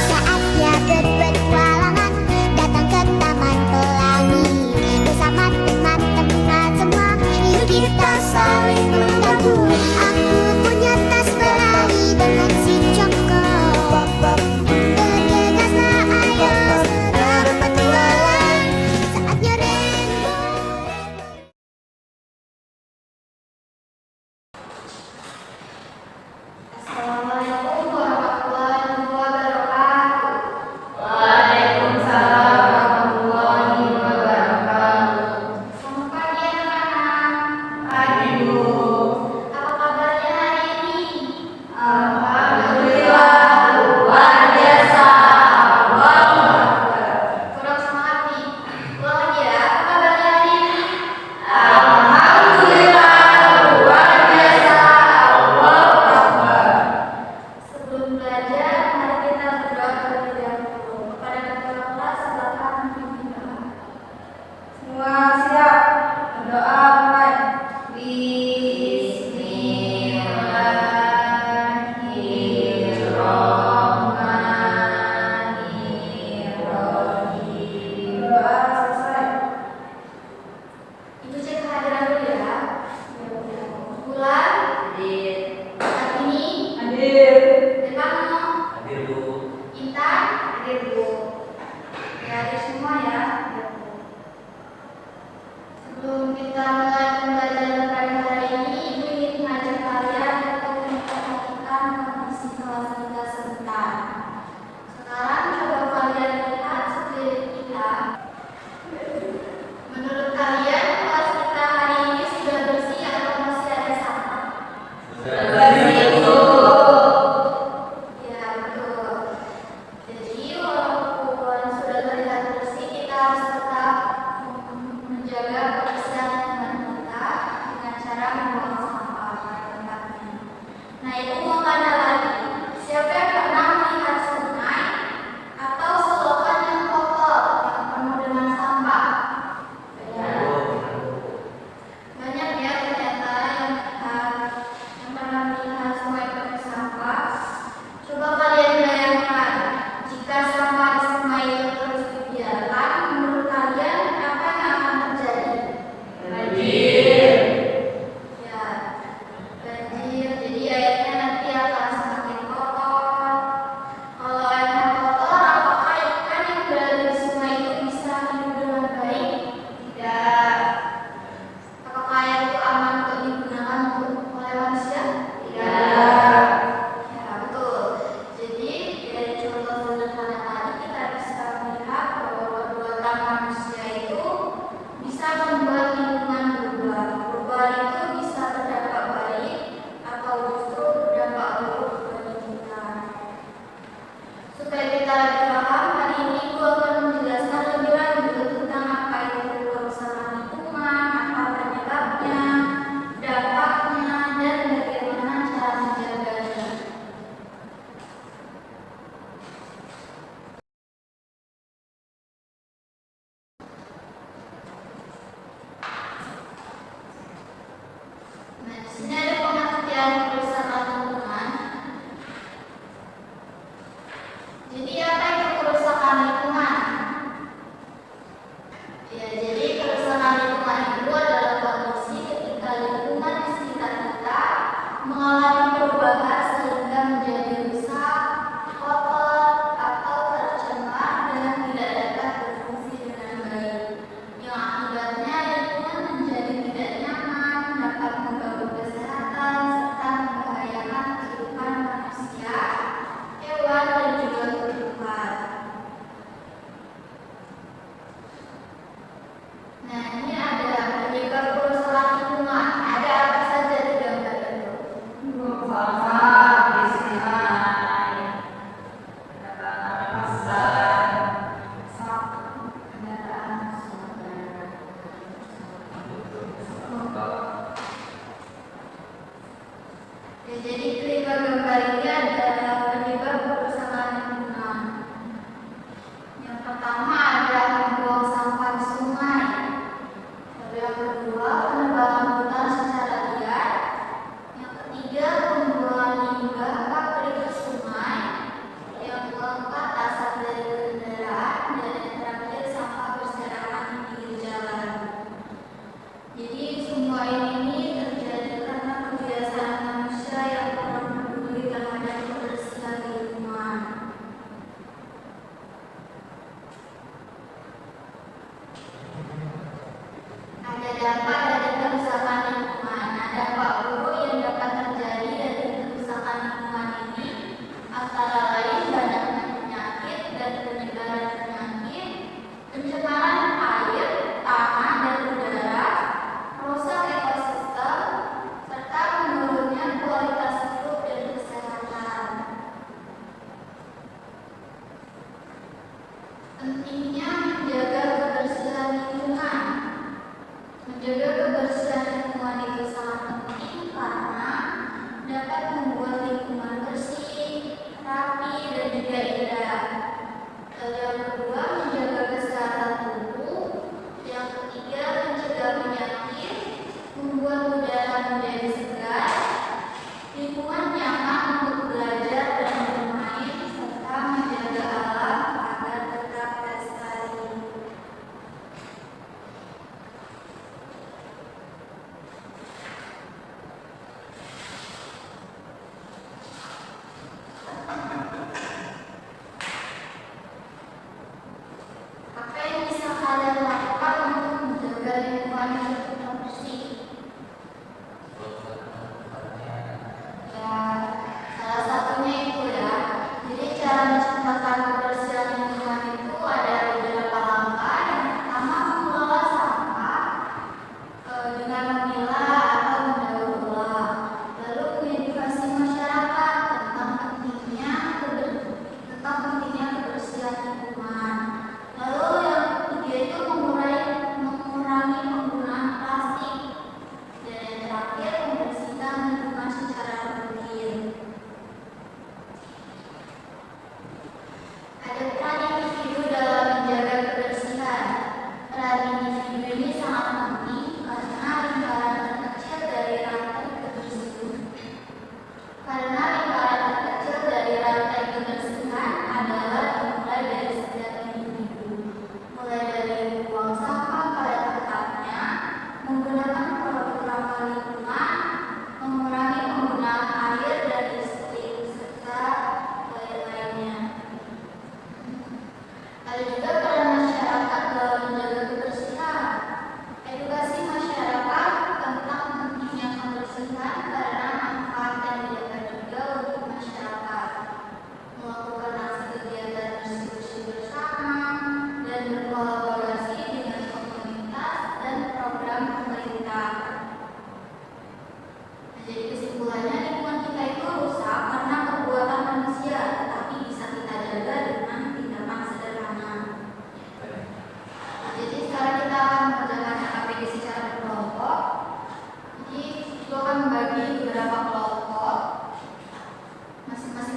Saatnya berpetualangan, datang ke Taman Pelangi bersama teman-teman semua. Yuk kita saling membantu. Aku punya tas berlari dengan si Joko. Bergegaslah ayo berpetualang. Saatnya rainbow. Assalamualaikum warahmatullahi wabarakatuh. Waalaikumsalam warahmatullahi wabarakatuh. Selamat pagi anak-anak. Pagi Bu. Apa kabarnya hari ini? Alhamdulillah luar biasa. Allahu Akbar. Kurang semangat nih. Ulang lagi ya. Apa kabarnya hari ini? Alhamdulillah luar biasa. Allahu Akbar. Sebelum belajar, mari kita berdoa terlebih dahulu. Kepada ketua kelas, silakan memimpin doa. Semua siap? Berdoa mulai. Bismillahirrahmanirrahim. Doa selesai. Ibu cek kehadiran dulu ya. Bulan. Hadir. Kartini. Hadir. Devano. Hadir Bu. Intan. Hadir Bu. Ya, hadir semua ya. Sebelum kita mulai pembelajaran pada hari ini, Ibu ingin mengajak kalian untuk memperhatikan kondisi kelas kita sebentar. Sekarang coba kalian lihat sekeliling kita. Menurut kalian kelas kita hari ini sudah bersih atau masih ada sampah? Bersih Bu. Ya, betul. Jadi walaupun sudah terlihat bersih, kita harus tetap menjaga kebersihan lingkungan kita dengan cara membuang sampah pada tempatnya. Nah, itu mau tanya lagi, siapa yang pernah melihat sungai atau selokan yang kotor yang penuh dengan sampah? Banyak ya ternyata yang pernah melihat sungai penuh sampah. Coba kalian bayangkan, jika sampah di sungai itu terus dibiarkan, menurut kalian apa yang akan terjadi? Banjir. Ya, banjir. Jadi airnya nanti akan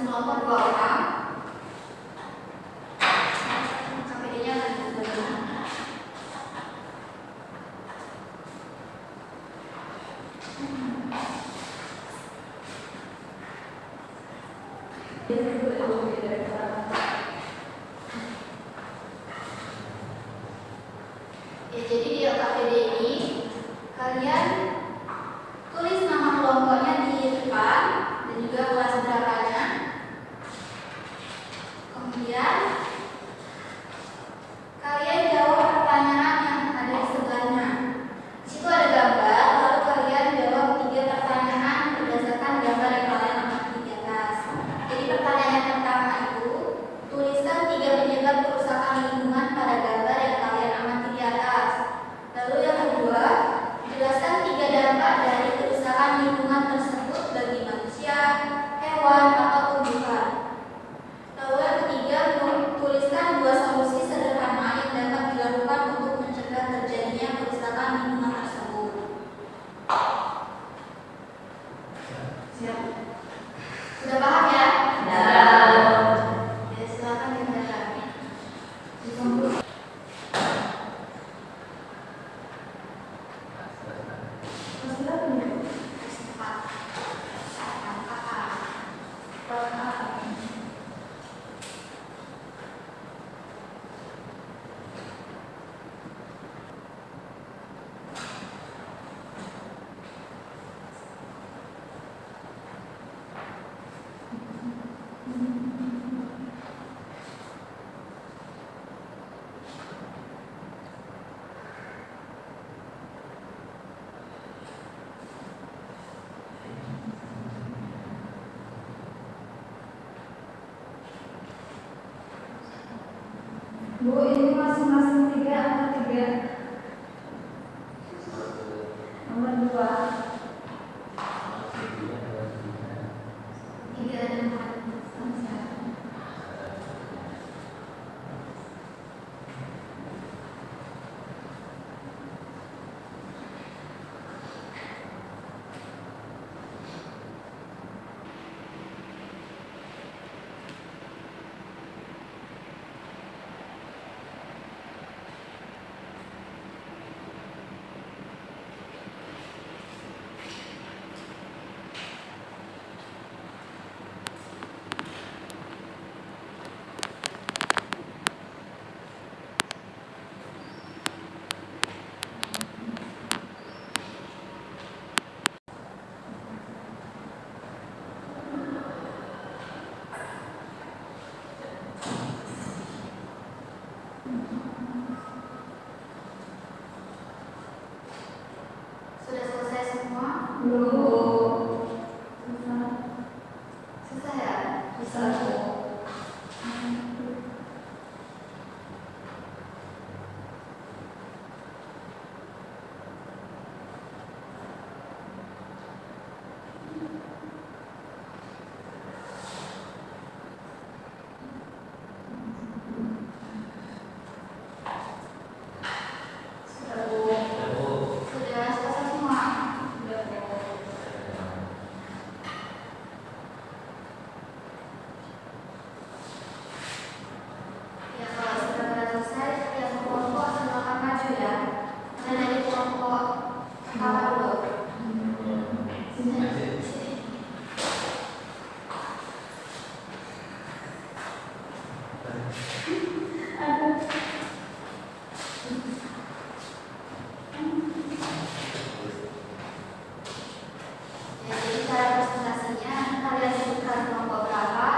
sekelompok 2 orang. KPD-nya akan diberikan. Ya, jadi di KPD ini kalian tulis nama kelompoknya di depan dan juga kelas berapanya. Kemudian kalian jawab pertanyaan yang ada di sebelahnya. Di situ ada gambar, lalu kalian jawab 3 pertanyaan berdasarkan gambar yang kalian amati di atas. Jadi pertanyaan yang pertama itu, tuliskan 3 penyebab kerusakan lingkungan pada gambar yang kalian amati di atas. Lalu yang kedua, jelaskan 3 dampak dari kerusakan lingkungan tersebut bagi manusia, hewan, atau tumbuhan. Lalu yang ketiga, tuliskan 2 solusi sederhana yang dapat dilakukan untuk mencegah terjadinya kerusakan lingkungan tersebut. Siap? Sudah paham ya? Ya, silakan dikerjakan. Bu, ini masing-masing 3 atau 3? Nomor 2. 3 dan 4. Sudah selesai semua? Belum. Susah ya? Susah, Bu. Sudah, Bu. Sudah selesai semua? Udah, Bu. Ya, kalau sudah pada selesai, yang kelompok silakan maju ya. Ada dari kelompok apa dulu? Sini. Ya, jadi cara presentasinya kalian sebutkan kelompok berapa.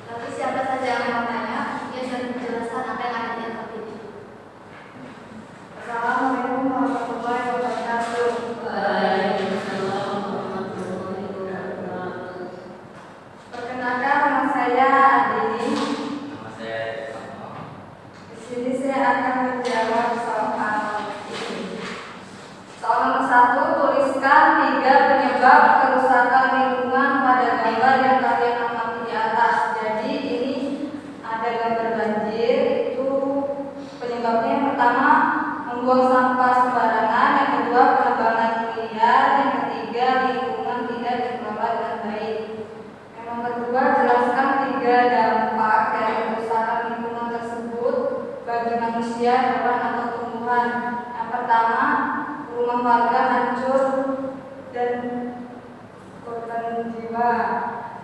Tapi siapa saja yang mau tanya, dia sudah menjelaskan apa yang ada di atas ini. Assalamualaikum warahmatullahi wabarakatuh. Perkenalkan, nama saya Adini. Nama saya Sama. Di sini saya akan menjawab soal ini. Soal nomor 1, tuliskan 3 penyebab kerusakan lingkungan pada gambar yang kalian amati di atas. Jadi ini ada gambar banjir, itu penyebabnya yang pertama membuang sampah sembarangan, yang kedua penebangan liar, yang ketiga lingkungan tidak dikelola dengan baik. Yang nomor 2, jelaskan tiga dampak dari kerusakan lingkungan tersebut bagi manusia, hewan, atau tumbuhan. Yang pertama, rumah warga hancur dan korban jiwa.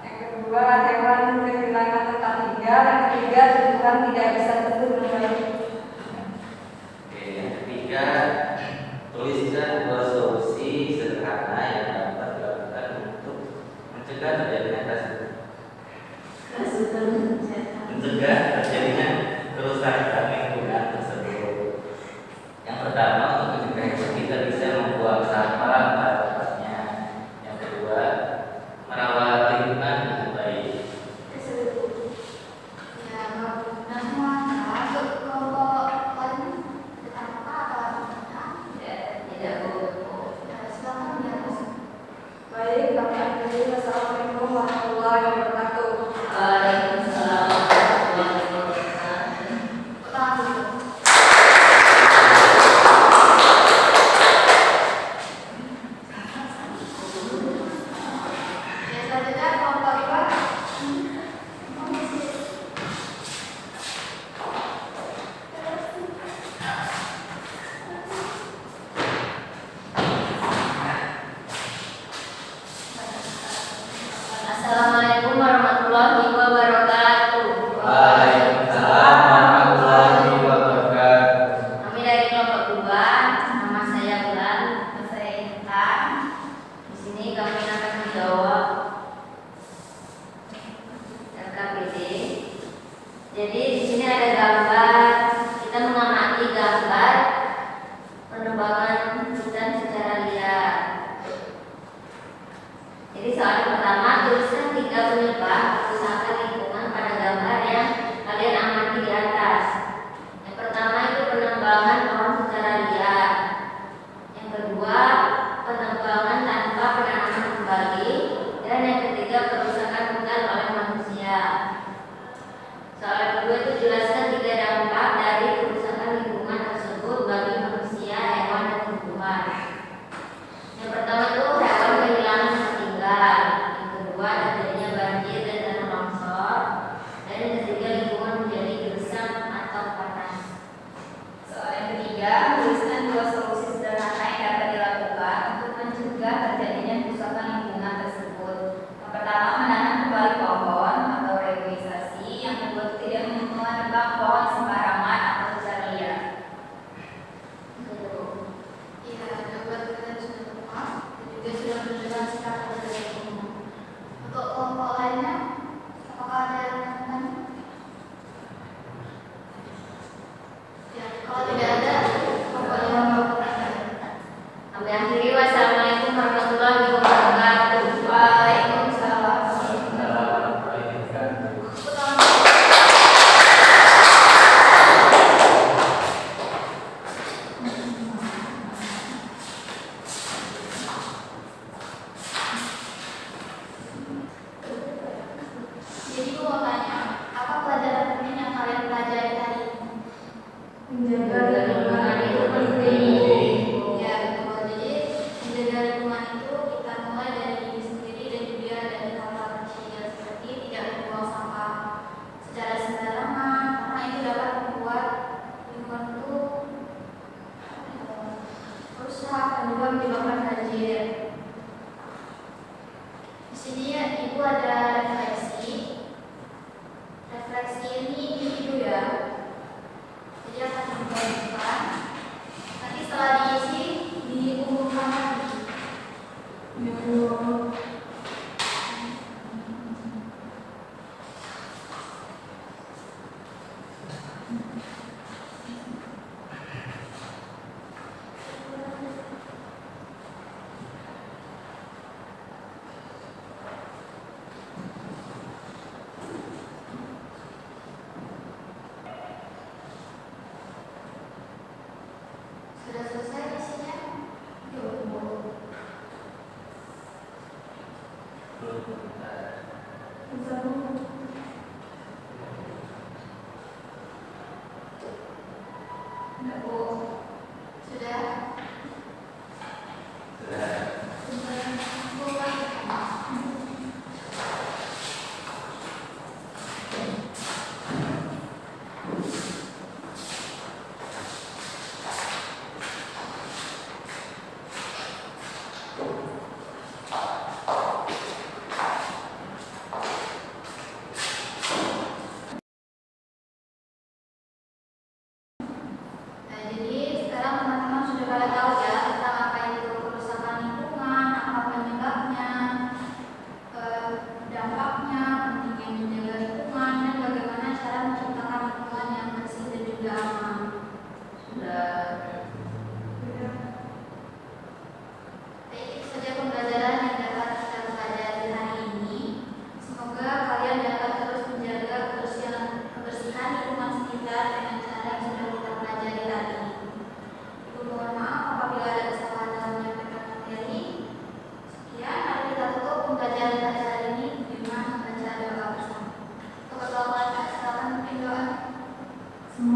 Yang kedua, hewan kehilangan tempat tinggal. Yang ketiga, tumbuhan tidak bisa tumbuh dengan baik. Oke, yang ketiga, tuliskan dua solusi sederhana yang dapat dilakukan untuk mencegah terjadinya kerusakan lingkungan tersebut. Yang pertama, untuk mencegah itu kita bisa membuang sampah pada tempatnya. Yang kedua, merawat lingkungan dengan baik. Baik, kami akhiri. Wassalamualaikum warahmatullahi wabarakatuh. Assalamualaikum warahmatullahi wabarakatuh. Waalaikumsalam warahmatullahi wabarakatuh. Kami dari kelompok 2, nama saya Bulan, nama saya Intan. Di sini kami akan menjawab RKPD. Jadi di sini ada gambar, kita mengamati gambar penebangan hutan secara liar. Jadi soal pertama, tuliskan 3 penyebab kerusakan lingkungan pada gambar yang kalian amati di atas. Yang pertama itu penebangan pohon secara liar. Yang kedua, penebangan tanpa penanaman kembali. Dan yang ketiga, kerusakan hutan oleh manusia. Soal kedua itu jelaskan 3 dampak dari kerusakan lingkungan tersebut bagi manusia, hewan, dan tumbuhan. Yang pertama itu hewan kehilangan tempat tinggal. Yang kedua, terjadinya banjir dan tanah longsor. Dan yang ketiga, lingkungan menjadi gersang atau panas. Soal yang ketiga, tuliskan 2 solusi sederhana yang dapat dilakukan untuk mencegah terjadinya kerusakan lingkungan tersebut. Yang pertama, menanam kembali pohon atau reboisasi. Yang kedua, tidak menebang pohon sembarangan atau secara liar. Iya, dapat kalian sudah tepat dan juga sudah menunjukkan sikap dari umum. Untuk kelompok lainnya, apakah ada yang menanyakan? Ya, kalau tidak ada, kelompok yang melakukan. Kami akhiri. Wassalamualaikum warahmatullahi wabarakatuh. Waalaikumsalam. Jadi gue mau tanya, apa pelajaran penting yang kalian pelajari hari ini? Menjaga lingkungan itu penting. Ya betul. Jadi menjaga lingkungan itu kita mulai dari diri sendiri dan juga dari hal-hal kecil seperti tidak membuang sampah secara sembarangan, karena itu dapat membuat lingkungan itu rusak dan juga menyebabkan banjir. Di sini ya, ibu ada refleksi. Refleksi ini individu ya. Jadi akan membuat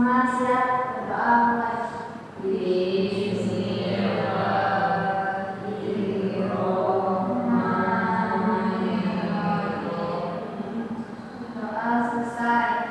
Semua siap berdoa mulai. Doa selesai.